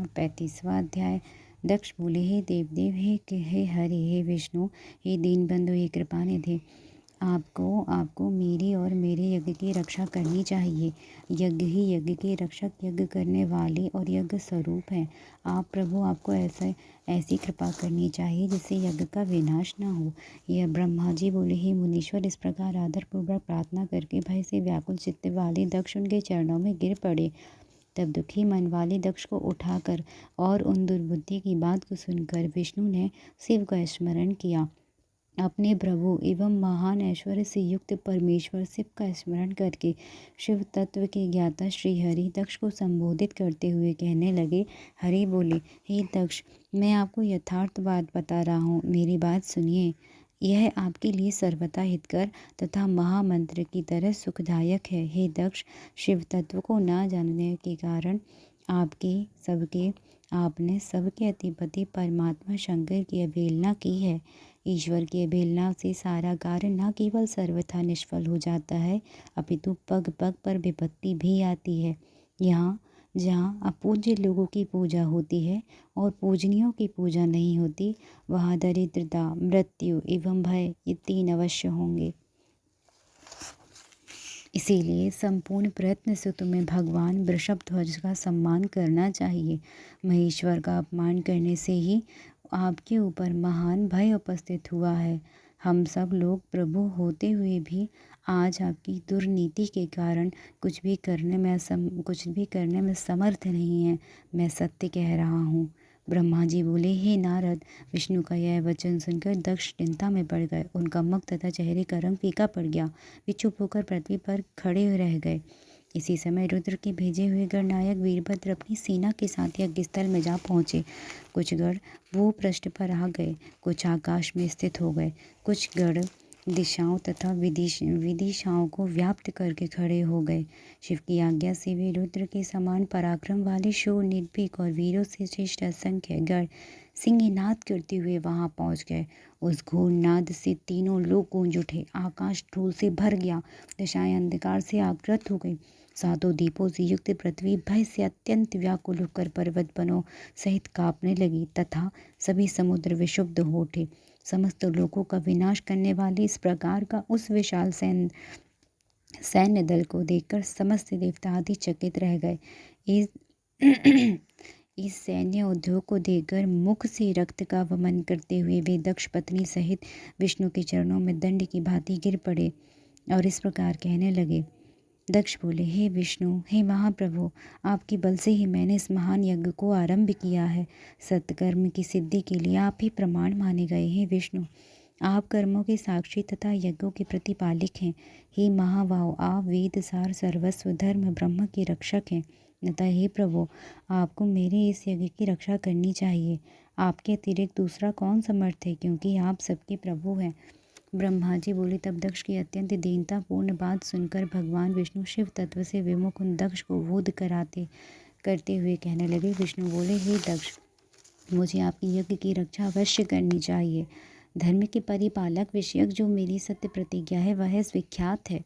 35वां अध्याय। दक्ष बोले, हे देवदेव, हे हरि, हे विष्णु, हे दीनबंधु, हे कृपानिधि, आपको मेरी और मेरे यज्ञ की रक्षा करनी चाहिए। यज्ञ ही यज्ञ के रक्षक, यज्ञ करने वाले और यज्ञ स्वरूप हैं। आप प्रभु, आपको ऐसी कृपा करनी चाहिए जिससे यज्ञ का विनाश न हो। यह ब्रह्मा जी बोले, हे मुनीश्वर, इस प्रकार आदरपूर्वक प्रार्थना करके भय से व्याकुल चित्त वाले दक्ष उनके चरणों में गिर पड़े। तब दुखी मन वाले दक्ष को उठाकर और उन दुर्बुद्धि की बात को सुनकर विष्णु ने शिव का स्मरण किया। अपने प्रभु एवं महान ऐश्वर्य से युक्त परमेश्वर शिव का स्मरण करके शिव तत्व के ज्ञाता श्री हरि दक्ष को संबोधित करते हुए कहने लगे। हरि बोले, हे दक्ष, मैं आपको यथार्थ बात बता रहा हूँ, मेरी बात सुनिए। यह आपके लिए सर्वथा हितकर तथा महामंत्र की तरह सुखदायक है। हे दक्ष, शिव तत्व को न जानने के कारण आपने सबके अधिपति परमात्मा शंकर की अवहेलना की है। ईश्वर की अवहेलना से सारा कार्य न केवल सर्वथा निष्फल हो जाता है, अपितु पग पग पर विपत्ति भी आती है। जहाँ अपूज्य लोगों की पूजा होती है और पूजनियों की पूजा नहीं होती, वहाँ दरिद्रता, मृत्यु एवं भय ये तीन अवश्य होंगे। इसीलिए संपूर्ण प्रयत्न से तुम्हें भगवान वृषभध्वज का सम्मान करना चाहिए। महेश्वर का अपमान करने से ही आपके ऊपर महान भय उपस्थित हुआ है। हम सब लोग प्रभु होते हुए भी आज आपकी दुर्नीति के कारण कुछ भी करने में समर्थ नहीं है। मैं सत्य कह रहा हूँ। ब्रह्मा जी बोले, हे नारद, विष्णु का यह वचन सुनकर दक्ष चिंता में पड़ गए। उनका मुख तथा चेहरे का रंग फीका पड़ गया। वे चुप होकर पृथ्वी पर खड़े रह गए। इसी समय रुद्र के भेजे हुए गणनायक वीरभद्र अपनी सेना के साथ यज्ञस्थल में जा पहुँचे। कुछ गण भूपृष्ठ पर आ गए, कुछ आकाश में स्थित हो गए, कुछ गण दिशाओं तथा विदिशाओं को व्याप्त करके खड़े हो गए। शिव की आज्ञा से वे रुद्र के समान पराक्रम वाले शूर, निर्भीक और वीरों से श्रेष्ठ असंख्य गण सिंहनाद करते हुए वहां पहुंच गए। उस घोर नाद से तीनों लोग गूंज उठे। आकाश धूल से भर गया, दिशाएं अंधकार से आवृत हो गई। सातों दीपों से युक्त पृथ्वी भय से अत्यंत व्याकुल होकर पर्वत बनों सहित कांपने लगी तथा सभी समुद्र विशुद्ध हो उठे। समस्त लोगों का विनाश करने वाले इस प्रकार का उस विशाल सैन्य दल को देखकर समस्त देवता आदि चकित रह गए। इस सैन्य उद्योग को देखकर मुख से रक्त का वमन करते हुए वे दक्ष पत्नी सहित विष्णु के चरणों में दंड की भांति गिर पड़े और इस प्रकार कहने लगे। दक्ष बोले, हे विष्णु, हे महाप्रभु, आपके बल से ही मैंने इस महान यज्ञ को आरंभ किया है। सत्कर्म की सिद्धि के लिए आप ही प्रमाण माने गए हैं। विष्णु, आप कर्मों के साक्षी तथा यज्ञों के प्रतिपालक हैं। हे महाबाहो, आप वेद सार सर्वस्व धर्म ब्रह्म के रक्षक हैं। अतः हे प्रभु, आपको मेरे इस यज्ञ की रक्षा करनी चाहिए। आपके अतिरिक्त दूसरा कौन समर्थ है, क्योंकि आप सबके प्रभु हैं। ब्रह्मा जी बोले। तब दक्ष की अत्यंत दीनतापूर्ण बात सुनकर भगवान विष्णु शिव तत्व से विमुख उन दक्ष को बोध करते हुए कहने लगे। विष्णु बोले, हे दक्ष, मुझे आपकी यज्ञ की रक्षा अवश्य करनी चाहिए। धर्म के परिपालक विषयक जो मेरी सत्य प्रतिज्ञा है वह विख्यात है,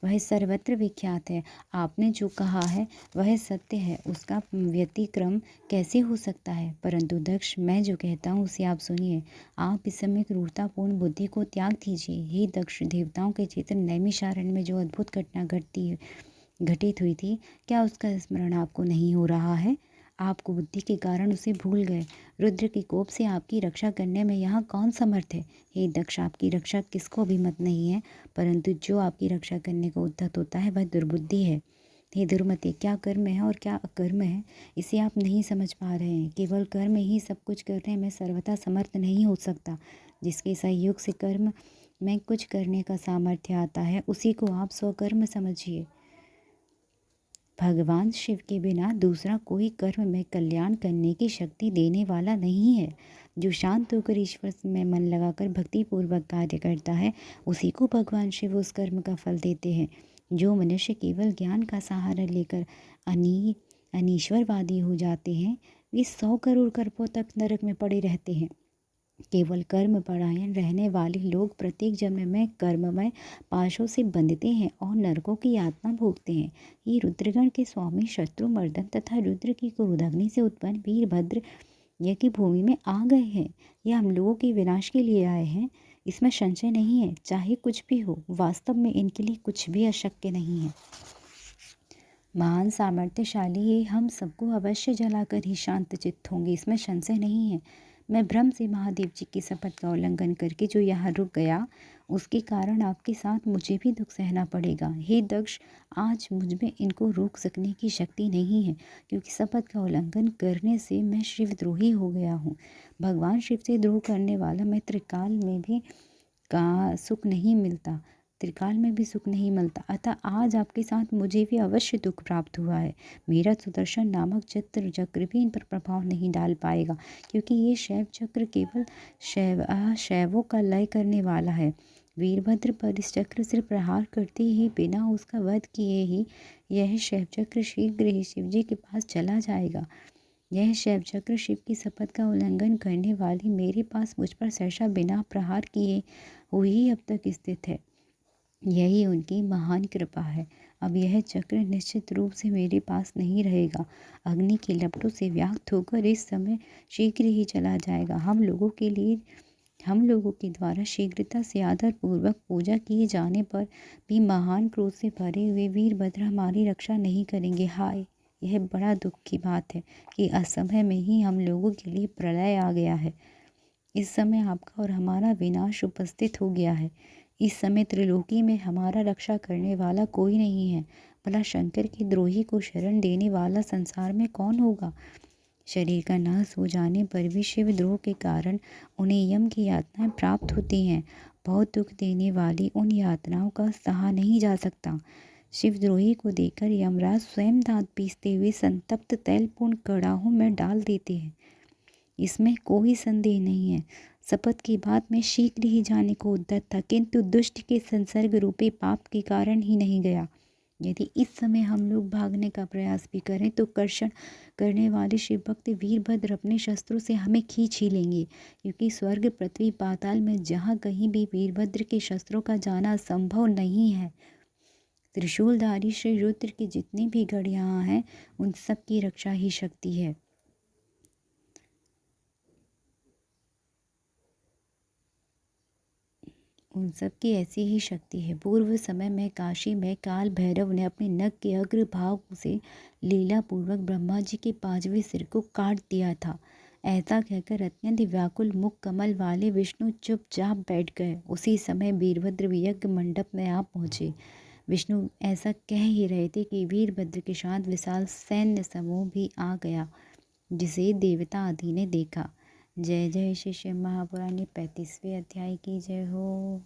वह सर्वत्र विख्यात है। आपने जो कहा है वह सत्य है, उसका व्यतिक्रम कैसे हो सकता है। परंतु दक्ष, मैं जो कहता हूँ उसे आप सुनिए। आप इस समय क्रूरतापूर्ण बुद्धि को त्याग दीजिए। हे दक्ष, देवताओं के चित्र नैमिषारण्य में जो अद्भुत घटना घटित हुई थी, क्या उसका स्मरण आपको नहीं हो रहा है? आप कुबुद्धि के कारण उसे भूल गए। रुद्र के कोप से आपकी रक्षा करने में यहाँ कौन समर्थ है? हे दक्ष, आपकी रक्षा किसको भी मत नहीं है, परंतु जो आपकी रक्षा करने को उद्यत होता है वह दुर्बुद्धि है। हे दुर्मते, क्या कर्म है और क्या अकर्म है, इसे आप नहीं समझ पा रहे हैं। केवल कर्म ही सब कुछ करने में सर्वथा समर्थ नहीं हो सकता। जिसके सहयोग से कर्म में कुछ करने का सामर्थ्य आता है, उसी को आप स्वकर्म समझिए। भगवान शिव के बिना दूसरा कोई कर्म में कल्याण करने की शक्ति देने वाला नहीं है। जो शांत होकर ईश्वर में मन लगाकर भक्तिपूर्वक कार्य करता है, उसी को भगवान शिव उस कर्म का फल देते हैं। जो मनुष्य केवल ज्ञान का सहारा लेकर अनीश्वरवादी हो जाते हैं, वे 100 करोड़ कल्पों तक नरक में पड़े रहते हैं। केवल कर्म परायण रहने वाले लोग प्रत्येक जन्म में कर्ममय पाशों से बंधते हैं और नरकों की यातना भोगते हैं। ये रुद्रगण के स्वामी शत्रुमर्दन तथा रुद्र की क्रोधाग्नि से उत्पन्न वीरभद्र यज्ञ भूमि में आ गए हैं। ये हम लोगों के विनाश के लिए आए हैं, इसमें संशय नहीं है। चाहे कुछ भी हो, वास्तव में इनके लिए कुछ भी अशक्य नहीं है। महान सामर्थ्यशाली ये हम सबको अवश्य जलाकर ही शांत चित्त होंगे, इसमें संशय नहीं है। मैं भ्रम से महादेव जी की शपथ का उल्लंघन करके जो यहाँ रुक गया, उसके कारण आपके साथ मुझे भी दुख सहना पड़ेगा। हे दक्ष, आज मुझ में इनको रोक सकने की शक्ति नहीं है, क्योंकि शपथ का उल्लंघन करने से मैं शिवद्रोही हो गया हूँ। भगवान शिव से द्रोह करने वाला मैं त्रिकाल में भी का सुख नहीं मिलता, त्रिकाल में भी सुख नहीं मिलता। अतः आज आपके साथ मुझे भी अवश्य दुख प्राप्त हुआ है। मेरा सुदर्शन नामक चित्र चक्र भी इन पर प्रभाव नहीं डाल पाएगा, क्योंकि ये शैव चक्र केवल शैवों का लय करने वाला है। वीरभद्र पर इस चक्र से प्रहार करते ही बिना उसका वध किए ही यह शैव चक्र शीघ्र ही शिव जी के पास चला जाएगा। यह शैव चक्र शिव की शपथ का उल्लंघन करने वाली मेरे पास मुझ पर सहसा बिना प्रहार किए हुए ही अब तक स्थित है। यही उनकी महान कृपा है। अब यह चक्र निश्चित रूप से मेरे पास नहीं रहेगा। अग्नि के लपटों से व्याप्त होकर इस समय शीघ्र ही चला जाएगा। हम लोगों के द्वारा शीघ्रता से आदर पूर्वक पूजा किए जाने पर भी महान क्रोध से भरे हुए वीरभद्र हमारी रक्षा नहीं करेंगे। हाय, यह बड़ा दुख की बात है कि असमय में ही हम लोगों के लिए प्रलय आ गया है। इस समय आपका और हमारा विनाश उपस्थित हो गया है। इस समय त्रिलोकी में हमारा रक्षा करने वाला कोई नहीं है। भला शंकर के द्रोही को शरण देने वाला संसार में कौन होगा? शरीर का नाश हो जाने पर भी शिवद्रोह के कारण उन्हें यम की यातनाएं प्राप्त होती हैं। बहुत दुख देने वाली उन यातनाओं का सहा नहीं जा सकता। शिवद्रोही को देखकर यमराज स्वयं दांत पीसते हुए संतप्त तैलपूर्ण कड़ाहों में डाल देते हैं। इसमें कोई संदेह नहीं है। शपथ की बात में शीघ्र ही जाने को उद्यत था, किंतु दुष्ट के संसर्ग रूपी पाप के कारण ही नहीं गया। यदि इस समय हम लोग भागने का प्रयास भी करें तो कर्षण करने वाले शिव भक्त वीरभद्र अपने शस्त्रों से हमें खींच ही लेंगे, क्योंकि स्वर्ग पृथ्वी पाताल में जहाँ कहीं भी वीरभद्र के शस्त्रों का जाना संभव नहीं है। त्रिशूलधारी श्री रुद्र की जितनी भी गढ़ यहाँ हैं, उन सब की रक्षा ही शक्ति है। उन सब की ऐसी ही शक्ति है। पूर्व समय में काशी में काल भैरव ने अपने नख के अग्रभाग से लीला पूर्वक ब्रह्मा जी के 5वें सिर को काट दिया था। ऐसा कहकर अत्यंत व्याकुल मुख कमल वाले विष्णु चुपचाप बैठ गए। उसी समय वीरभद्र यज्ञ मंडप में आ पहुँचे। विष्णु ऐसा कह ही रहे थे कि वीरभद्र के साथ विशाल सैन्य समूह भी आ गया, जिसे देवता आदि ने देखा। जय जय श्री शिव महापुराण 35वें अध्याय की जय हो।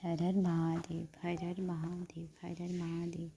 हर हर महादेव, हर हर महादेव, हर हर महादेव।